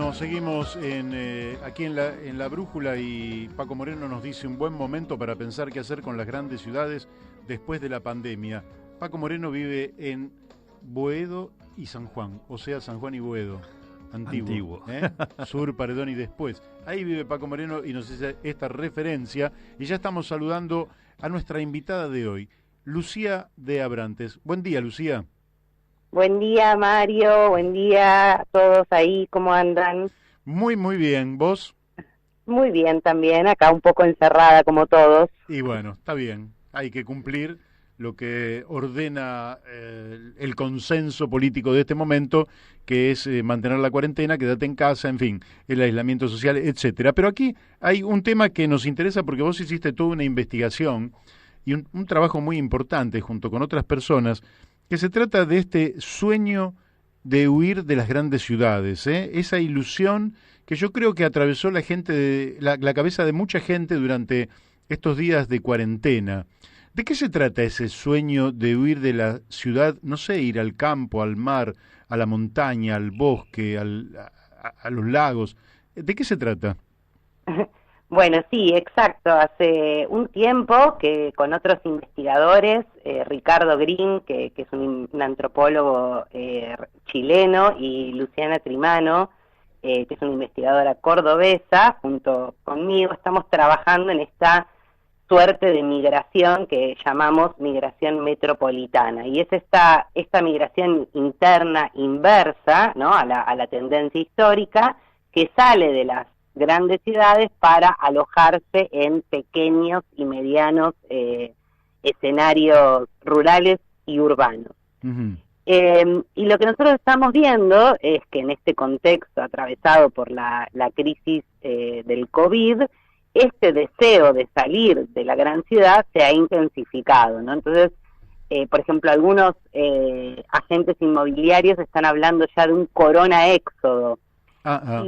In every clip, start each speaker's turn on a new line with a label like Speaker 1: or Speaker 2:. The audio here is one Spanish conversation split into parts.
Speaker 1: Bueno, seguimos aquí en la Brújula y Paco Moreno nos dice un buen momento para pensar qué hacer con las grandes ciudades después de la pandemia. Paco Moreno vive en Boedo y San Juan, o sea, San Juan y Boedo, antiguo. Sur, Paredón y después. Ahí vive Paco Moreno y nos hace esta referencia y ya estamos saludando a nuestra invitada de hoy, Lucía de Abrantes. Buen día, Lucía.
Speaker 2: Buen día, Mario, buen día a todos ahí, ¿cómo andan?
Speaker 1: Muy bien. ¿Vos?
Speaker 2: Muy bien también, acá un poco encerrada como todos.
Speaker 1: Y bueno, está bien. Hay que cumplir lo que ordena el consenso político de este momento, que es mantener la cuarentena, quédate en casa, en fin, el aislamiento social, etcétera. Pero aquí hay un tema que nos interesa porque vos hiciste toda una investigación y un trabajo muy importante junto con otras personas, que se trata de este sueño de huir de las grandes ciudades, esa ilusión que yo creo que atravesó la cabeza de mucha gente durante estos días de cuarentena. ¿De qué se trata ese sueño de huir de la ciudad? No sé, ir al campo, al mar, a la montaña, al bosque, a los lagos. ¿De qué se trata?
Speaker 2: Bueno, sí, exacto. Hace un tiempo que con otros investigadores, Ricardo Green, que es un antropólogo chileno, y Luciana Trimano, que es una investigadora cordobesa, junto conmigo, estamos trabajando en esta suerte de migración que llamamos migración metropolitana. Y es esta migración interna inversa, ¿no?, a la tendencia histórica, que sale de las grandes ciudades para alojarse en pequeños y medianos escenarios rurales y urbanos.
Speaker 1: Uh-huh.
Speaker 2: Y lo que nosotros estamos viendo es que en este contexto atravesado por la crisis del COVID, este deseo de salir de la gran ciudad se ha intensificado, ¿no? Entonces, por ejemplo, algunos agentes inmobiliarios están hablando ya de un corona éxodo.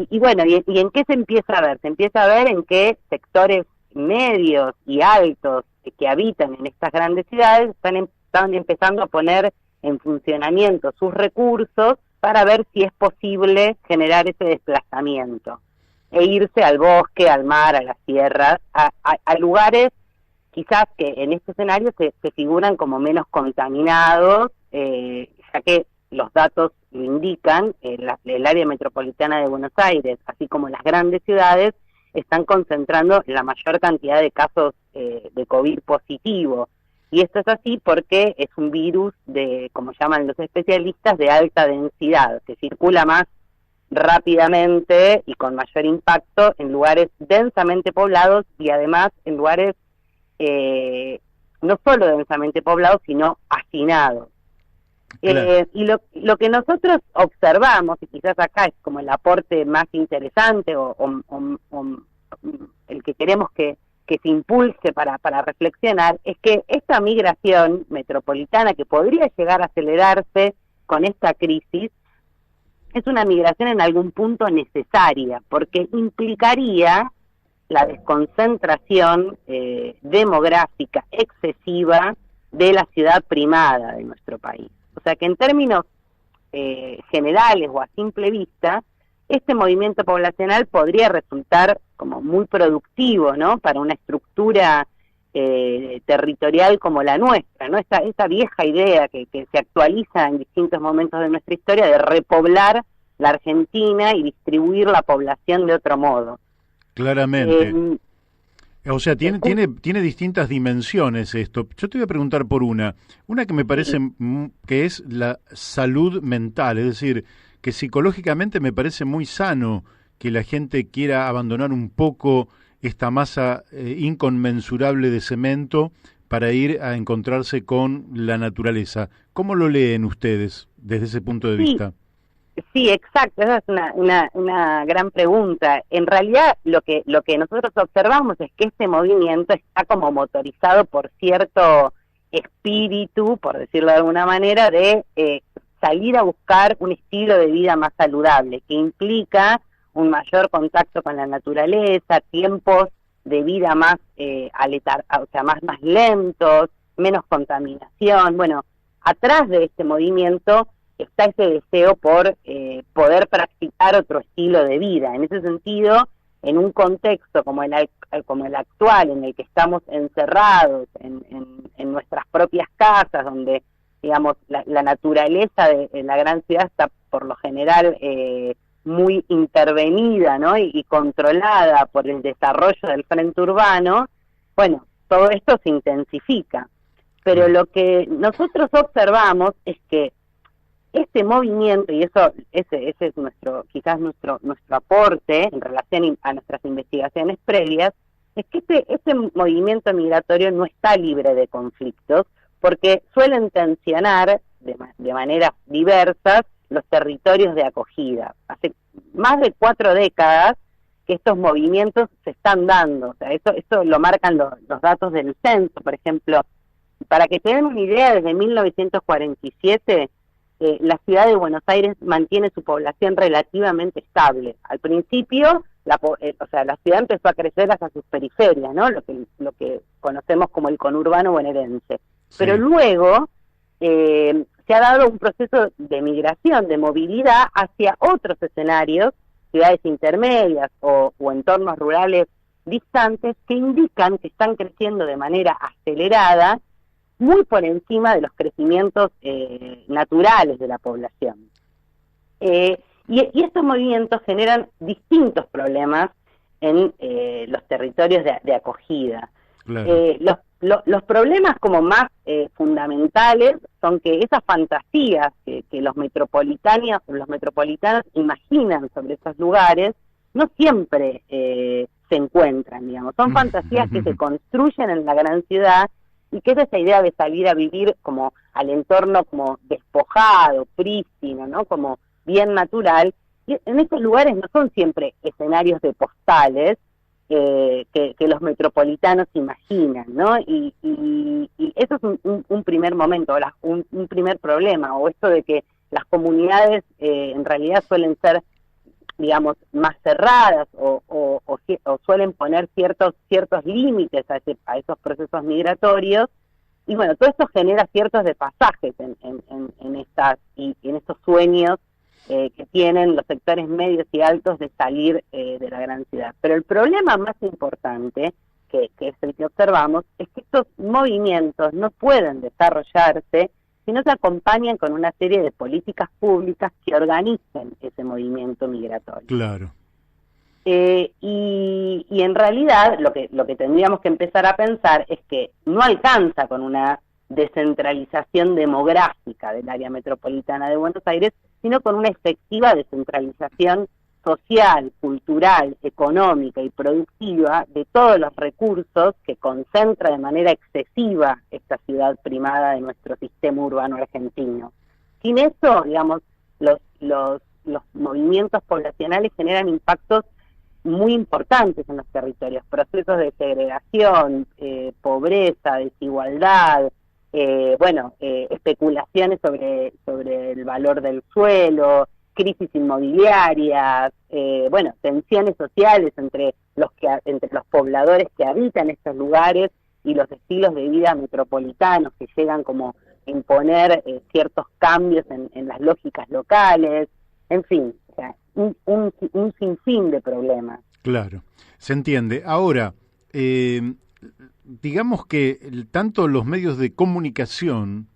Speaker 2: Y bueno, ¿y en qué se empieza a ver? Se empieza a ver en que sectores medios y altos que habitan en estas grandes ciudades están empezando a poner en funcionamiento sus recursos para ver si es posible generar ese desplazamiento e irse al bosque, al mar, a las sierras, a lugares quizás que en este escenario se figuran como menos contaminados, ya que los datos lo indican, el área metropolitana de Buenos Aires, así como las grandes ciudades, están concentrando la mayor cantidad de casos de COVID positivo. Y esto es así porque es un virus como llaman los especialistas, de alta densidad, que circula más rápidamente y con mayor impacto en lugares densamente poblados y además en lugares no solo densamente poblados, sino hacinados. Claro. Y lo que nosotros observamos, y quizás acá es como el aporte más interesante o el que queremos que se impulse para reflexionar, es que esta migración metropolitana que podría llegar a acelerarse con esta crisis, es una migración en algún punto necesaria, porque implicaría la desconcentración demográfica excesiva de la ciudad primada de nuestro país. O sea que en términos generales o a simple vista, este movimiento poblacional podría resultar como muy productivo, ¿no?, para una estructura territorial como la nuestra, ¿no? Esta vieja idea que se actualiza en distintos momentos de nuestra historia de repoblar la Argentina y distribuir la población de otro modo.
Speaker 1: Claramente. O sea, tiene distintas dimensiones esto. Yo te voy a preguntar por una que me parece que es la salud mental, es decir, que psicológicamente me parece muy sano que la gente quiera abandonar un poco esta masa inconmensurable de cemento para ir a encontrarse con la naturaleza. ¿Cómo lo leen ustedes desde ese punto de vista?
Speaker 2: Sí, exacto, esa es una gran pregunta. En realidad lo que nosotros observamos es que este movimiento está como motorizado por cierto espíritu, por decirlo de alguna manera, de salir a buscar un estilo de vida más saludable, que implica un mayor contacto con la naturaleza, tiempos de vida más o sea, más lentos, menos contaminación. Bueno, atrás de este movimiento está ese deseo por poder practicar otro estilo de vida. En ese sentido, en un contexto como el actual, en el que estamos encerrados en nuestras propias casas, donde, digamos, la naturaleza de la gran ciudad está por lo general muy intervenida, ¿no? y controlada por el desarrollo del frente urbano, bueno, todo esto se intensifica. Pero lo que nosotros observamos es que este movimiento, y ese es quizás nuestro aporte en relación a nuestras investigaciones previas, es que este movimiento migratorio no está libre de conflictos, porque suelen tensionar de maneras diversas los territorios de acogida. Hace más de 4 décadas que estos movimientos se están dando. O sea, eso lo marcan los datos del censo, por ejemplo. Para que te den una idea, desde 1947 la ciudad de Buenos Aires mantiene su población relativamente estable. Al principio, la ciudad empezó a crecer hacia sus periferias, ¿no? Lo que conocemos como el conurbano bonaerense. Sí. Pero luego se ha dado un proceso de migración, de movilidad hacia otros escenarios, ciudades intermedias o entornos rurales distantes, que indican que están creciendo de manera acelerada, muy por encima de los crecimientos naturales de la población. Y estos movimientos generan distintos problemas en los territorios de acogida. Claro. Los problemas como más fundamentales son que esas fantasías que los metropolitanos imaginan sobre esos lugares no siempre se encuentran, digamos. Son fantasías que se construyen en la gran ciudad, y que es esa idea de salir a vivir como al entorno como despojado, prístino, ¿no? Como bien natural. Y en estos lugares no son siempre escenarios de postales que los metropolitanos imaginan, ¿no? Y eso es un primer momento, un primer problema, o esto de que las comunidades en realidad suelen ser, digamos, más cerradas o suelen poner ciertos límites a esos procesos migratorios, y bueno, todo esto genera ciertos desfasajes en estos sueños que tienen los sectores medios y altos de salir de la gran ciudad. Pero el problema más importante, que es el que observamos, es que estos movimientos no pueden desarrollarse si no se acompañan con una serie de políticas públicas que organicen ese movimiento migratorio.
Speaker 1: Claro.
Speaker 2: Y en realidad lo que tendríamos que empezar a pensar es que no alcanza con una descentralización demográfica del área metropolitana de Buenos Aires, sino con una efectiva descentralización social, cultural, económica y productiva de todos los recursos que concentra de manera excesiva esta ciudad primada de nuestro sistema urbano argentino. Sin eso, digamos, los movimientos poblacionales generan impactos muy importantes en los territorios, procesos de segregación, pobreza, desigualdad, especulaciones sobre el valor del suelo, crisis inmobiliarias, tensiones sociales entre los pobladores que habitan estos lugares y los estilos de vida metropolitanos que llegan como a imponer ciertos cambios en las lógicas locales, en fin, o sea, un sinfín de problemas.
Speaker 1: Claro, se entiende. Ahora, digamos que tanto los medios de comunicación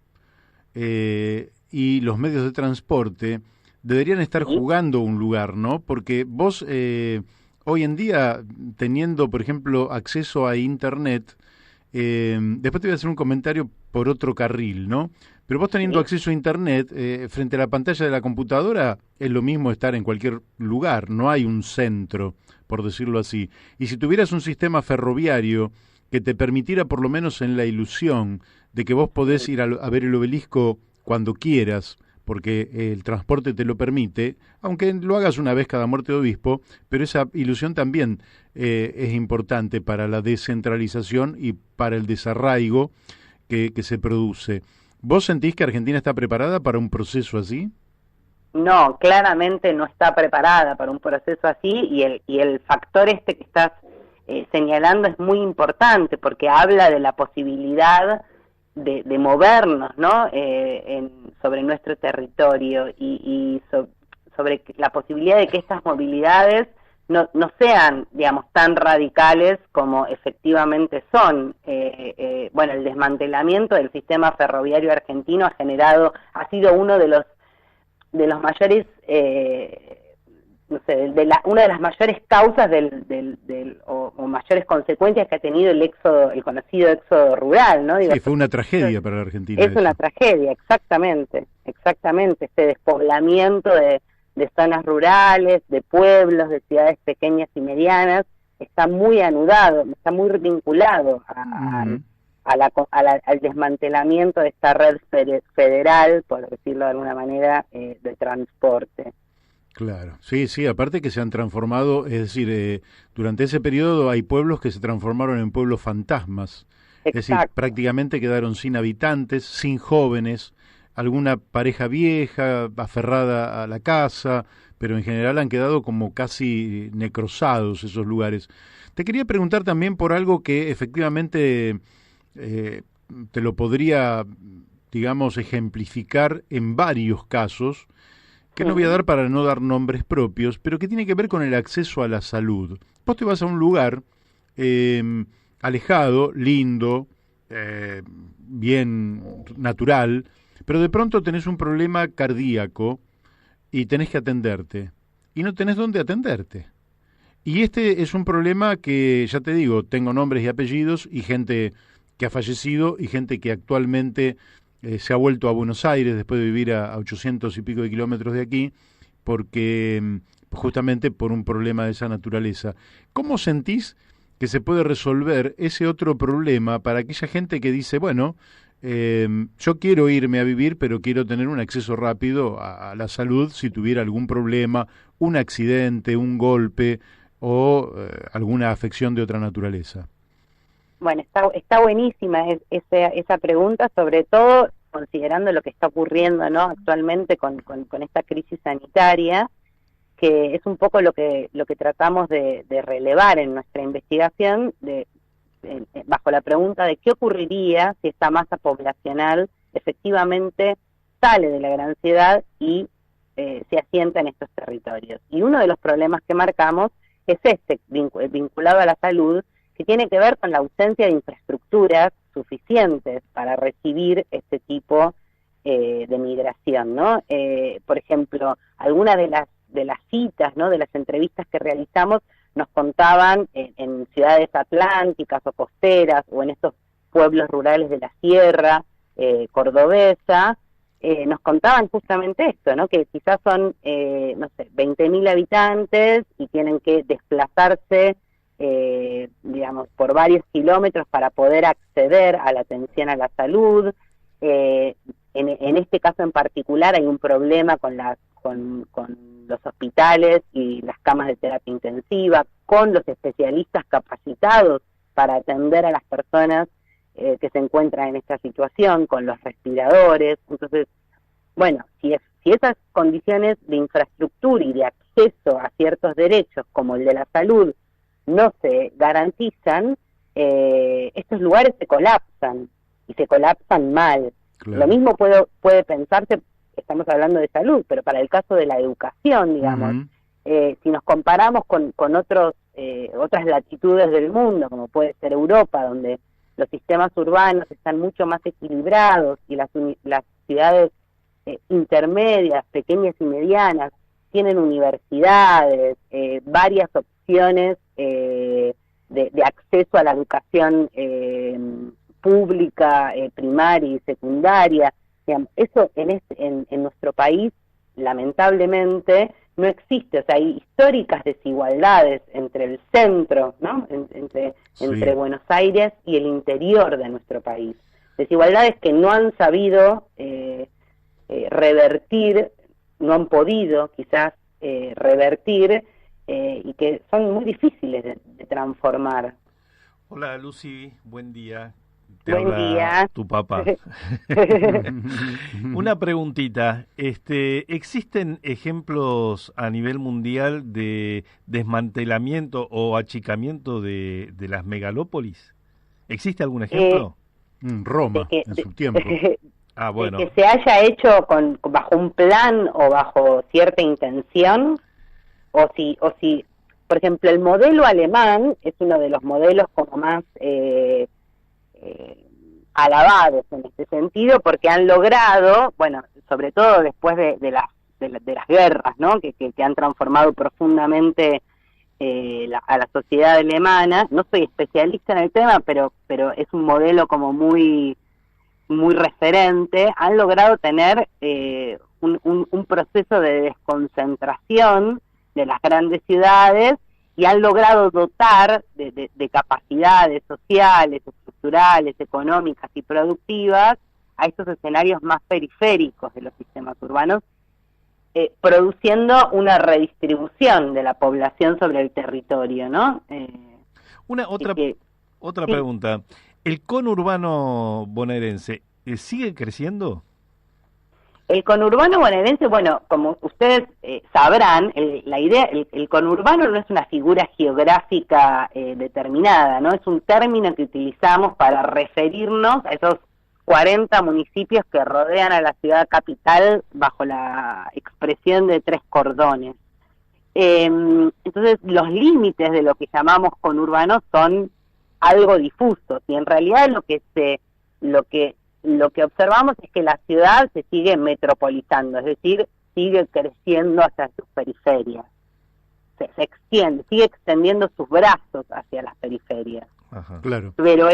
Speaker 1: y los medios de transporte deberían estar jugando un lugar, ¿no? Porque vos hoy en día, teniendo, por ejemplo, acceso a Internet, después te voy a hacer un comentario por otro carril, ¿no? Pero vos teniendo acceso a Internet, frente a la pantalla de la computadora, es lo mismo estar en cualquier lugar, no hay un centro, por decirlo así. Y si tuvieras un sistema ferroviario que te permitiera, por lo menos en la ilusión, de que vos podés ir a ver el obelisco cuando quieras, porque el transporte te lo permite, aunque lo hagas una vez cada muerte de obispo, pero esa ilusión también es importante para la descentralización y para el desarraigo que se produce. ¿Vos sentís que Argentina está preparada para un proceso así?
Speaker 2: No, claramente no está preparada para un proceso así, y el factor que estás señalando es muy importante, porque habla de la posibilidad de movernos, ¿no? sobre nuestro territorio y sobre la posibilidad de que estas movilidades no sean, digamos, tan radicales como efectivamente son. Bueno, el desmantelamiento del sistema ferroviario argentino ha sido uno de los mayores, no sé, una de las mayores causas o mayores consecuencias que ha tenido el conocido éxodo rural, ¿no?
Speaker 1: Sí, fue una tragedia para la Argentina.
Speaker 2: Es una tragedia, exactamente, este despoblamiento de zonas rurales, de pueblos, de ciudades pequeñas y medianas, está muy anudado, está muy vinculado al desmantelamiento de esta red federal, por decirlo de alguna manera, de transporte.
Speaker 1: Claro, sí, sí, aparte que se han transformado, es decir, durante ese periodo hay pueblos que se transformaron en pueblos fantasmas,
Speaker 2: Exacto.
Speaker 1: Es decir, prácticamente quedaron sin habitantes, sin jóvenes, alguna pareja vieja aferrada a la casa, pero en general han quedado como casi necrosados esos lugares. Te quería preguntar también por algo que efectivamente te lo podría, digamos, ejemplificar en varios casos, que no voy a dar para no dar nombres propios, pero que tiene que ver con el acceso a la salud. Vos te vas a un lugar alejado, lindo, bien natural, pero de pronto tenés un problema cardíaco y tenés que atenderte, y no tenés dónde atenderte. Y este es un problema que, ya te digo, tengo nombres y apellidos, y gente que ha fallecido, y gente que actualmente se ha vuelto a Buenos Aires después de vivir a 800 y pico de kilómetros de aquí, porque justamente por un problema de esa naturaleza. ¿Cómo sentís que se puede resolver ese otro problema para aquella gente que dice, bueno, yo quiero irme a vivir, pero quiero tener un acceso rápido a la salud si tuviera algún problema, un accidente, un golpe o alguna afección de otra naturaleza?
Speaker 2: Bueno, está buenísima esa pregunta, sobre todo considerando lo que está ocurriendo, ¿no?, actualmente con esta crisis sanitaria, que es un poco lo que tratamos de relevar en nuestra investigación, bajo la pregunta de qué ocurriría si esta masa poblacional efectivamente sale de la gran ciudad y se asienta en estos territorios. Y uno de los problemas que marcamos es vinculado a la salud, que tiene que ver con la ausencia de infraestructuras suficientes para recibir este tipo de migración, ¿no? Por ejemplo, algunas de las citas, ¿no?, de las entrevistas que realizamos nos contaban en ciudades atlánticas o costeras o en estos pueblos rurales de la sierra cordobesa, nos contaban justamente esto, ¿no?, que quizás son, no sé, 20.000 habitantes y tienen que desplazarse digamos, por varios kilómetros para poder acceder a la atención a la salud. En este caso en particular hay un problema con los hospitales y las camas de terapia intensiva, con los especialistas capacitados para atender a las personas que se encuentran en esta situación, con los respiradores. Entonces, bueno, si esas condiciones de infraestructura y de acceso a ciertos derechos, como el de la salud, no se garantizan, estos lugares se colapsan, y se colapsan mal. Claro. Lo mismo puede pensarse, estamos hablando de salud, pero para el caso de la educación, digamos, si nos comparamos con otras latitudes del mundo, como puede ser Europa, donde los sistemas urbanos están mucho más equilibrados y las ciudades intermedias, pequeñas y medianas, tienen universidades, varias opciones de acceso a la educación pública, primaria y secundaria. Digamos, eso en nuestro país, lamentablemente, no existe. O sea, hay históricas desigualdades entre el centro, ¿no?, entre Buenos Aires y el interior de nuestro país. Desigualdades que no han sabido revertir, no han podido quizás revertir, y que son muy difíciles de transformar.
Speaker 3: Hola Lucy, buen día.
Speaker 2: Buen día.
Speaker 3: Tu papá. Una preguntita, ¿existen ejemplos a nivel mundial de desmantelamiento o achicamiento de las megalópolis? ¿Existe algún ejemplo?
Speaker 1: Roma, en su tiempo.
Speaker 3: Bueno.
Speaker 2: Que se haya hecho bajo un plan o bajo cierta intención, o si, por ejemplo, el modelo alemán es uno de los modelos como más alabados en este sentido, porque han logrado, bueno, sobre todo después de las guerras, ¿no? Que han transformado profundamente a la sociedad alemana. No soy especialista en el tema, pero es un modelo como muy referente. Han logrado tener un proceso de desconcentración de las grandes ciudades y han logrado dotar de capacidades sociales, estructurales, económicas y productivas a estos escenarios más periféricos de los sistemas urbanos, produciendo una redistribución de la población sobre el territorio, ¿no?
Speaker 3: Otra pregunta. ¿El conurbano bonaerense sigue creciendo?
Speaker 2: El conurbano bonaerense, bueno, como ustedes sabrán, el conurbano no es una figura geográfica determinada, ¿no? Es un término que utilizamos para referirnos a esos 40 municipios que rodean a la ciudad capital bajo la expresión de 3 cordones. Entonces, los límites de lo que llamamos conurbano son algo difusos, y en realidad lo que observamos es que la ciudad se sigue metropolizando, es decir, sigue creciendo hacia sus periferias, se extiende, sigue extendiendo sus brazos hacia las periferias.
Speaker 3: Ajá.
Speaker 1: Claro.
Speaker 2: Pero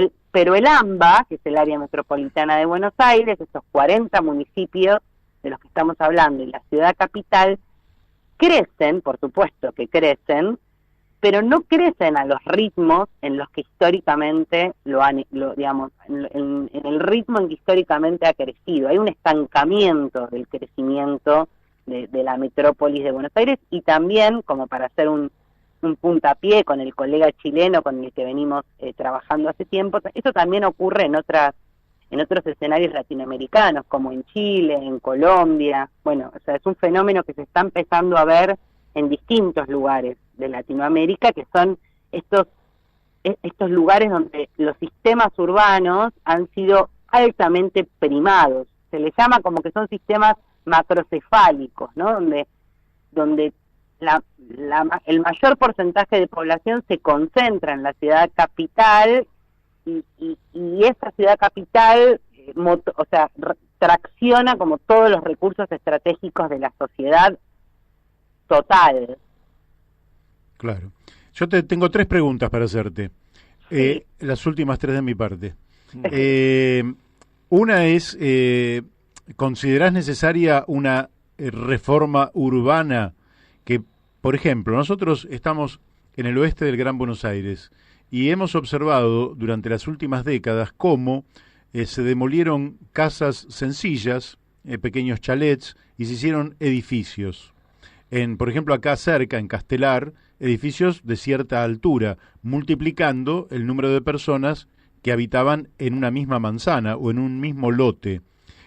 Speaker 2: el AMBA, que es el área metropolitana de Buenos Aires, esos 40 municipios de los que estamos hablando, y la ciudad capital, crecen, por supuesto que crecen, pero no crecen a los ritmos en los que históricamente digamos, en el ritmo en que históricamente ha crecido. Hay un estancamiento del crecimiento de la metrópolis de Buenos Aires, y también, como para hacer un puntapié con el colega chileno con el que venimos trabajando hace tiempo, eso también ocurre en otros escenarios latinoamericanos, como en Chile, en Colombia. Bueno, o sea, es un fenómeno que se está empezando a ver en distintos lugares de Latinoamérica, que son estos lugares donde los sistemas urbanos han sido altamente primados. Se les llama como que son sistemas macrocefálicos, ¿no? Donde el mayor porcentaje de población se concentra en la ciudad capital, y esa ciudad capital tracciona como todos los recursos estratégicos de la sociedad total.
Speaker 1: Claro. Yo tengo 3 preguntas para hacerte.
Speaker 2: Sí.
Speaker 1: Las últimas 3 de mi parte. Una es, ¿considerás necesaria una reforma urbana? Que, por ejemplo, nosotros estamos en el oeste del Gran Buenos Aires y hemos observado durante las últimas décadas cómo se demolieron casas sencillas, pequeños chalets, y se hicieron edificios. Por ejemplo, acá cerca, en Castelar, edificios de cierta altura, multiplicando el número de personas que habitaban en una misma manzana o en un mismo lote.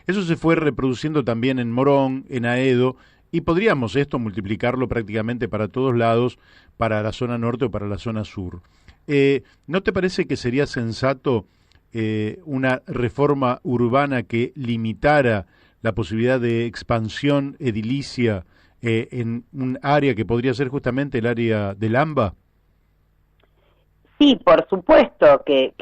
Speaker 1: Eso se fue reproduciendo también en Morón, en Aedo, y podríamos esto multiplicarlo prácticamente para todos lados, para la zona norte o para la zona sur. ¿No te parece que sería sensato una reforma urbana que limitara la posibilidad de expansión edilicia en un área que podría ser justamente el área del AMBA?
Speaker 2: Sí, por supuesto que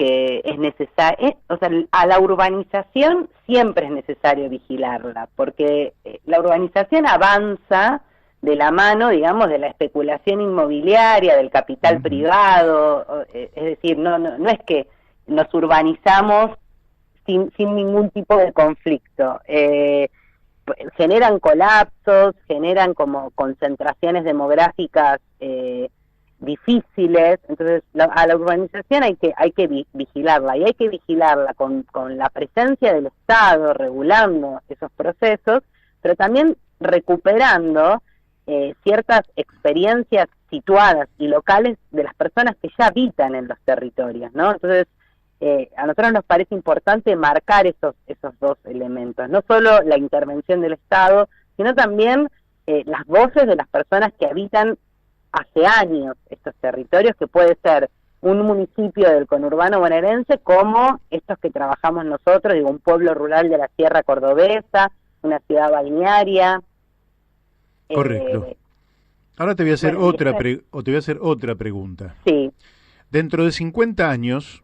Speaker 2: es necesario, o sea, a la urbanización siempre es necesario vigilarla, porque la urbanización avanza de la mano, digamos, de la especulación inmobiliaria, del capital privado, es decir, no es que nos urbanizamos sin ningún tipo de conflicto. Generan colapsos, generan como concentraciones demográficas difíciles. Entonces a la urbanización hay que vigilarla, y hay que vigilarla con la presencia del Estado regulando esos procesos, pero también recuperando ciertas experiencias situadas y locales de las personas que ya habitan en los territorios, ¿no? Entonces a nosotros nos parece importante marcar esos 2 elementos, no solo la intervención del Estado, sino también las voces de las personas que habitan hace años estos territorios, que puede ser un municipio del conurbano bonaerense como estos que trabajamos nosotros, digo, un pueblo rural de la Sierra Cordobesa, una ciudad balnearia.
Speaker 1: Correcto. Ahora te voy a hacer
Speaker 2: Bueno,
Speaker 1: te voy a hacer otra pregunta.
Speaker 2: sí,
Speaker 1: Dentro de 50 años,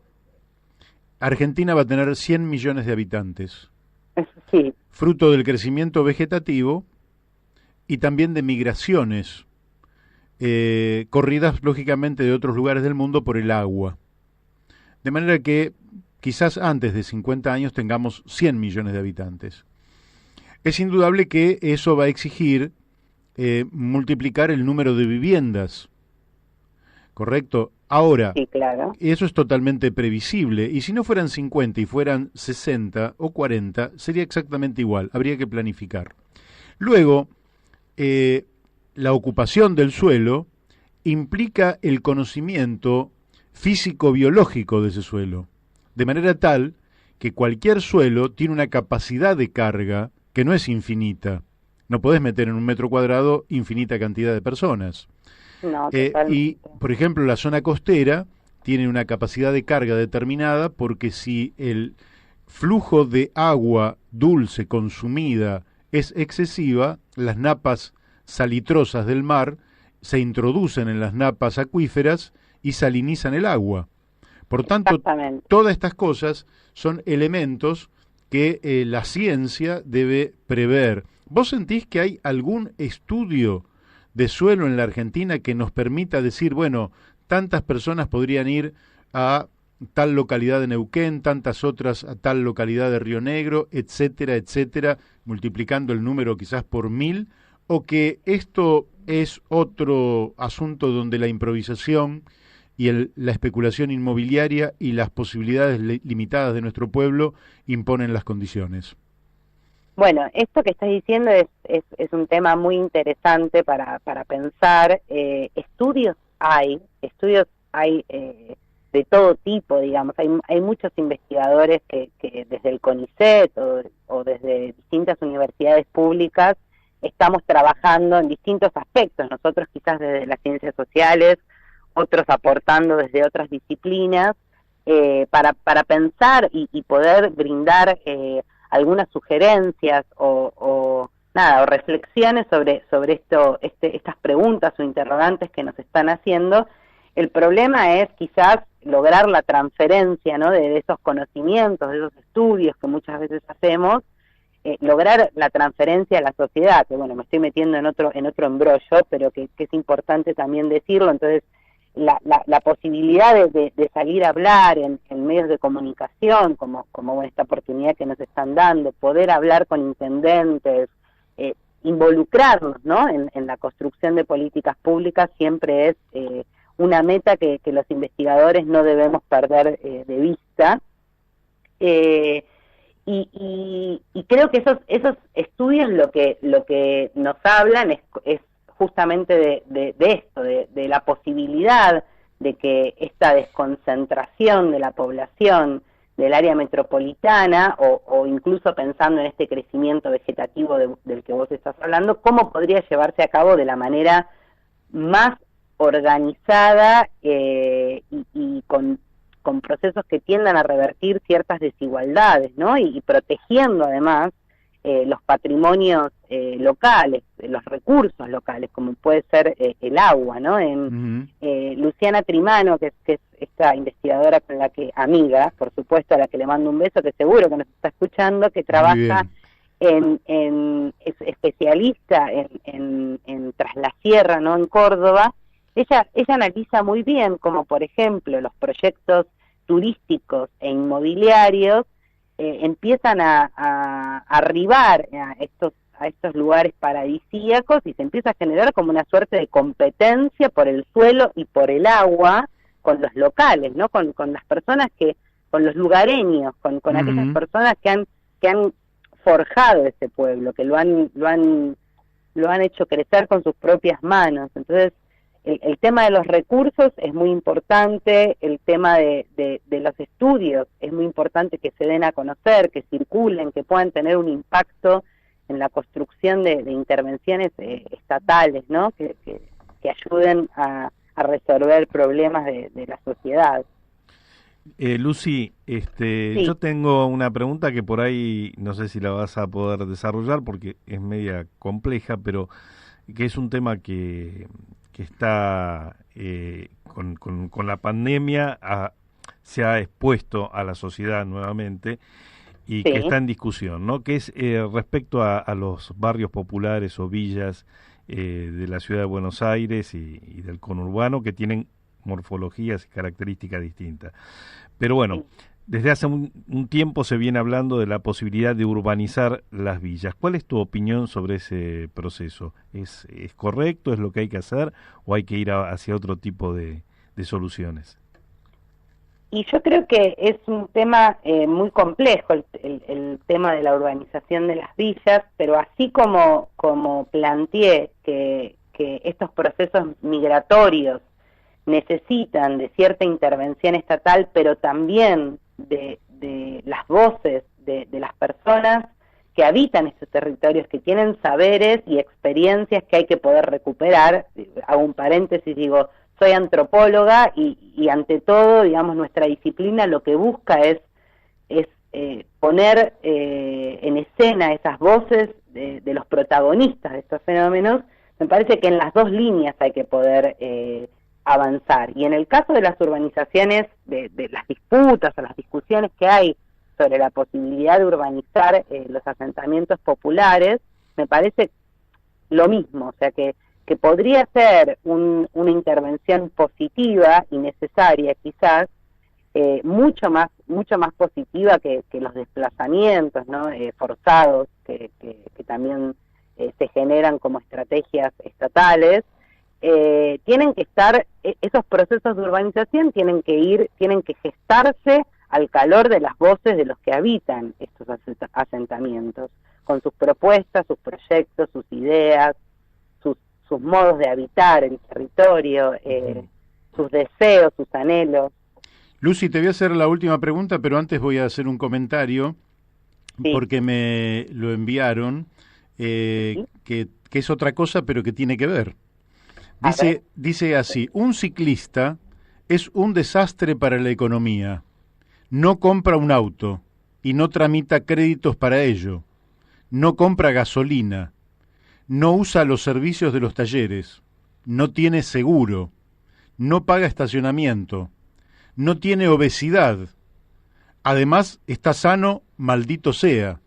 Speaker 1: Argentina va a tener 100 millones de habitantes,
Speaker 2: sí,
Speaker 1: fruto del crecimiento vegetativo y también de migraciones, corridas lógicamente de otros lugares del mundo por el agua. De manera que quizás antes de 50 años tengamos 100 millones de habitantes. Es indudable que eso va a exigir multiplicar el número de viviendas, ¿correcto? Ahora,
Speaker 2: sí, claro.
Speaker 1: eso es totalmente previsible, y si no fueran 50 y fueran 60 o 40, sería exactamente igual, habría que planificar. Luego, la ocupación del suelo implica el conocimiento físico-biológico de ese suelo, de manera tal que cualquier suelo tiene una capacidad de carga que no es infinita. No podés meter en un metro cuadrado infinita cantidad de personas.
Speaker 2: No,
Speaker 1: Y,
Speaker 2: totalmente.
Speaker 1: por ejemplo, la zona costera tiene una capacidad de carga determinada porque si el flujo de agua dulce consumida es excesiva, las napas salitrosas del mar se introducen en las napas acuíferas y salinizan el agua. Por tanto,
Speaker 2: Exactamente.
Speaker 1: todas estas cosas son elementos que la ciencia debe prever. ¿Vos sentís que hay algún estudio de suelo en la Argentina que nos permita decir, bueno, tantas personas podrían ir a tal localidad de Neuquén, tantas otras a tal localidad de Río Negro, etcétera, etcétera, multiplicando el número quizás por 1000, o que esto es otro asunto donde la improvisación y la especulación inmobiliaria y las posibilidades limitadas de nuestro pueblo imponen las condiciones?
Speaker 2: Bueno, esto que estás diciendo es un tema muy interesante para pensar. Estudios hay de todo tipo, digamos. Hay muchos investigadores que desde el CONICET o desde distintas universidades públicas estamos trabajando en distintos aspectos. Nosotros quizás desde las ciencias sociales, otros aportando desde otras disciplinas, para pensar y poder brindar algunas sugerencias o reflexiones sobre estas preguntas o interrogantes que nos están haciendo. El problema es quizás lograr la transferencia, ¿no?, de esos conocimientos, de esos estudios que muchas veces hacemos, lograr la transferencia a la sociedad, que bueno, me estoy metiendo en otro embrollo, pero que es importante también decirlo. Entonces, la posibilidad de salir a hablar en medios de comunicación, como esta oportunidad que nos están dando, poder hablar con intendentes, involucrarnos, ¿no?, en la construcción de políticas públicas, siempre es una meta que los investigadores no debemos perder de vista. Y creo que esos estudios lo que nos hablan es justamente de esto, de la posibilidad de que esta desconcentración de la población del área metropolitana, o incluso pensando en este crecimiento vegetativo del que vos estás hablando, cómo podría llevarse a cabo de la manera más organizada y con procesos que tiendan a revertir ciertas desigualdades, ¿no? Y protegiendo además los patrimonios locales, los recursos locales, como puede ser el agua, ¿no? Luciana Trimano, que es esta investigadora con la que, amiga, por supuesto, a la que le mando un beso, que seguro que nos está escuchando, que trabaja es especialista en Tras la Sierra, ¿no?, en Córdoba. Ella analiza muy bien cómo, por ejemplo, los proyectos turísticos e inmobiliarios empiezan a arribar a estos lugares paradisíacos y se empieza a generar como una suerte de competencia por el suelo y por el agua con los locales, ¿no? Con las personas con los lugareños, con aquellas personas que han forjado ese pueblo, que lo han hecho crecer con sus propias manos. Entonces, el tema de los recursos es muy importante, el tema de los estudios es muy importante, que se den a conocer, que circulen, que puedan tener un impacto en la construcción de intervenciones estatales, ¿no?, que ayuden a a resolver problemas de la sociedad.
Speaker 3: Lucy,
Speaker 2: Sí.
Speaker 3: yo tengo una pregunta que por ahí no sé si la vas a poder desarrollar porque es media compleja, pero que es un tema que está con la pandemia se ha expuesto a la sociedad nuevamente y que
Speaker 2: Sí.
Speaker 3: está en discusión, ¿no? Que es respecto a los barrios populares o villas de la ciudad de Buenos Aires y del conurbano que tienen morfologías y características distintas. Pero bueno,
Speaker 2: Sí.
Speaker 3: desde hace un tiempo se viene hablando de la posibilidad de urbanizar las villas. ¿Cuál es tu opinión sobre ese proceso? ¿Es correcto? ¿Es lo que hay que hacer? ¿O hay que ir hacia otro tipo de soluciones?
Speaker 2: Y yo creo que es un tema muy complejo el tema de la urbanización de las villas, pero así como planteé que estos procesos migratorios necesitan de cierta intervención estatal, pero también de las voces de las personas que habitan estos territorios, que tienen saberes y experiencias que hay que poder recuperar. Hago un paréntesis, digo, soy antropóloga y ante todo, digamos, nuestra disciplina lo que busca es poner en escena esas voces de los protagonistas de estos fenómenos. Me parece que en las dos líneas hay que poder avanzar. Y en el caso de las urbanizaciones, de las disputas o las discusiones que hay sobre la posibilidad de urbanizar los asentamientos populares, me parece lo mismo, o sea que podría ser una intervención positiva y necesaria quizás, mucho más positiva que los desplazamientos, ¿no? Forzados que también se generan como estrategias estatales. Tienen que estar, esos procesos de urbanización tienen que gestarse al calor de las voces de los que habitan estos asentamientos, con sus propuestas, sus proyectos, sus ideas, sus modos de habitar el territorio, sus deseos, sus anhelos.
Speaker 1: Lucy, te voy a hacer la última pregunta, pero antes voy a hacer un comentario
Speaker 2: Sí,
Speaker 1: porque me lo enviaron,
Speaker 2: sí,
Speaker 1: que es otra cosa, pero que tiene que ver.
Speaker 2: a ver,
Speaker 1: Dice así, un ciclista es un desastre para la economía. No compra un auto y no tramita créditos para ello. No compra gasolina. No usa los servicios de los talleres. No tiene seguro. No paga estacionamiento. No tiene obesidad. Además, está sano, maldito sea.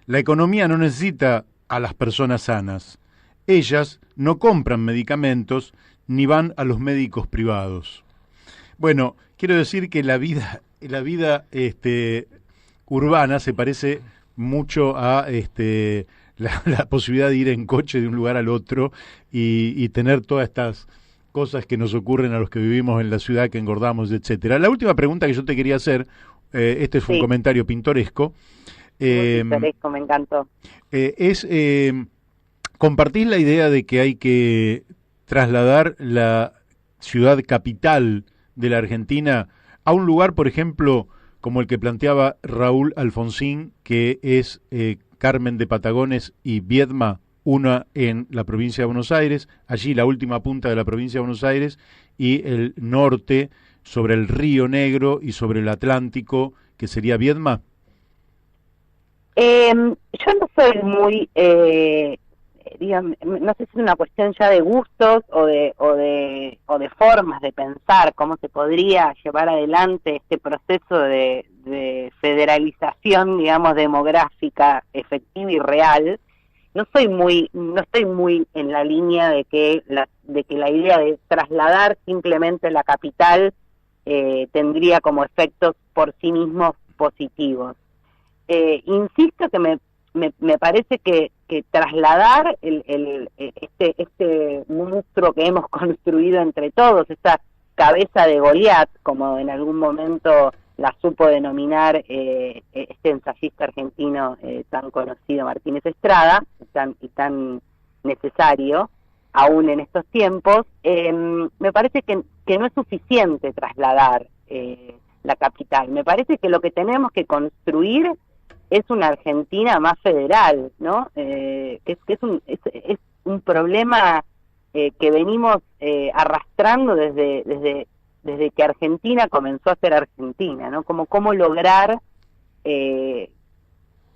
Speaker 1: La economía no necesita a las personas sanas. Ellas no compran medicamentos ni van a los médicos privados. Bueno, quiero decir que la vida urbana se parece mucho a la posibilidad de ir en coche de un lugar al otro y tener todas estas cosas que nos ocurren a los que vivimos en la ciudad, que engordamos, etcétera. La última pregunta que yo te quería hacer, este es un
Speaker 2: sí,
Speaker 1: comentario pintoresco,
Speaker 2: muy
Speaker 1: eh,
Speaker 2: pintoresco, me encantó.
Speaker 1: es compartís la idea de que hay que trasladar la ciudad capital de la Argentina a un lugar, por ejemplo, como el que planteaba Raúl Alfonsín, que es Carmen de Patagones y Viedma, una en la provincia de Buenos Aires, allí la última punta de la provincia de Buenos Aires, y el norte sobre el Río Negro y sobre el Atlántico, que sería Viedma.
Speaker 2: Yo no soy muy, digamos, no sé si es una cuestión ya de gustos o de formas de pensar cómo se podría llevar adelante este proceso de federalización, digamos, demográfica efectiva y real. No estoy muy en la línea de que la idea de trasladar simplemente la capital tendría como efectos por sí mismos positivos. Insisto que me parece que trasladar este monstruo que hemos construido entre todos, esta cabeza de Goliat, como en algún momento la supo denominar este ensayista argentino tan conocido, Martínez Estrada, y tan necesario, aún en estos tiempos, me parece que no es suficiente trasladar la capital. Me parece que lo que tenemos que construir es una Argentina más federal, ¿no? Que es un problema que venimos arrastrando desde que Argentina comenzó a ser Argentina, ¿no? Como cómo lograr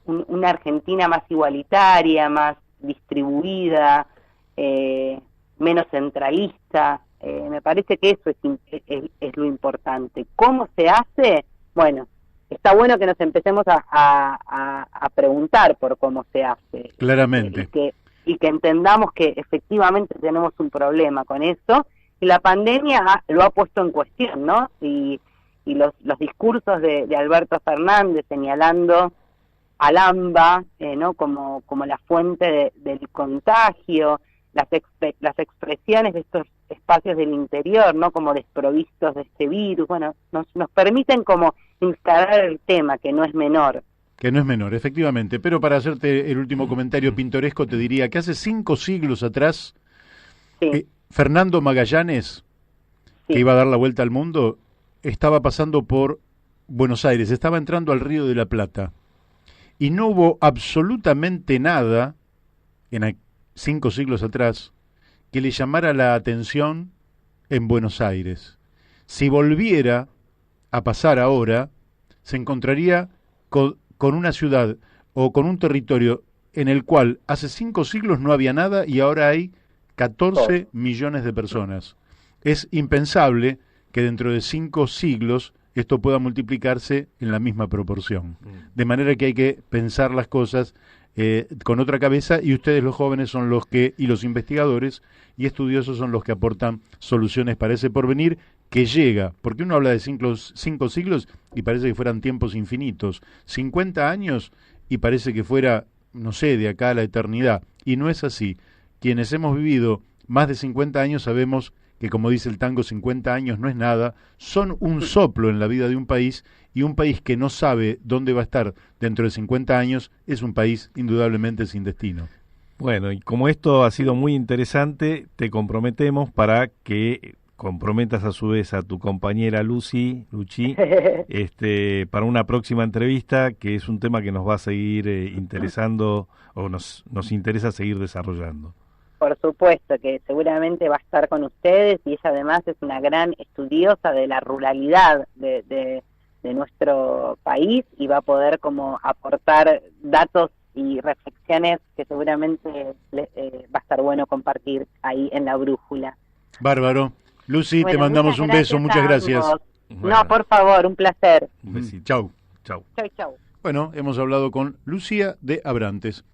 Speaker 2: una Argentina más igualitaria, más distribuida, menos centralista. Me parece que eso es lo importante. ¿Cómo se hace? Bueno, está bueno que nos empecemos a preguntar por cómo se hace.
Speaker 1: Claramente.
Speaker 2: Y que entendamos que efectivamente tenemos un problema con eso, y la pandemia lo ha puesto en cuestión, ¿no? Y los discursos de Alberto Fernández señalando al AMBA, ¿no? como la fuente del contagio, las expresiones de estos espacios del interior, ¿no? Como desprovistos de este virus, bueno, nos permiten como instalar el tema, que no es menor.
Speaker 1: Que no es menor, efectivamente. Pero para hacerte el último comentario pintoresco, te diría que hace 5 siglos atrás,
Speaker 2: Sí.
Speaker 1: Fernando Magallanes,
Speaker 2: Sí.
Speaker 1: que iba a dar la vuelta al mundo, estaba pasando por Buenos Aires, estaba entrando al Río de la Plata. Y no hubo absolutamente nada, 5 siglos atrás, que le llamara la atención en Buenos Aires. Si volviera a pasar ahora, se encontraría con una ciudad o con un territorio en el cual hace 5 siglos no había nada y ahora hay 14 millones de personas. Es impensable que dentro de 5 siglos esto pueda multiplicarse en la misma proporción. De manera que hay que pensar las cosas con otra cabeza, y ustedes los jóvenes son los que, y los investigadores y estudiosos son los que aportan soluciones para ese porvenir que llega, porque uno habla de 5 siglos y parece que fueran tiempos infinitos, 50 años y parece que fuera, no sé, de acá a la eternidad, y no es así. Quienes hemos vivido más de 50 años sabemos que, como dice el tango, 50 años no es nada, son un soplo en la vida de un país, y un país que no sabe dónde va a estar dentro de 50 años es un país indudablemente sin destino.
Speaker 3: Bueno, y como esto ha sido muy interesante, te comprometemos para que comprometas a su vez a tu compañera Luchi, para una próxima entrevista, que es un tema que nos va a seguir interesando, o nos interesa seguir desarrollando.
Speaker 2: Por supuesto que seguramente va a estar con ustedes, y ella además es una gran estudiosa de la ruralidad de nuestro país, y va a poder como aportar datos y reflexiones que seguramente va a estar bueno compartir ahí en la brújula.
Speaker 1: Bárbaro. Lucy,
Speaker 2: Bueno,
Speaker 1: te mandamos un beso, muchas gracias.
Speaker 3: Bueno.
Speaker 2: No, por favor, un placer.
Speaker 3: Un besito.
Speaker 1: Chau.
Speaker 3: Chau.
Speaker 2: Chau, chau.
Speaker 1: Bueno, hemos hablado con Lucía de Abrantes.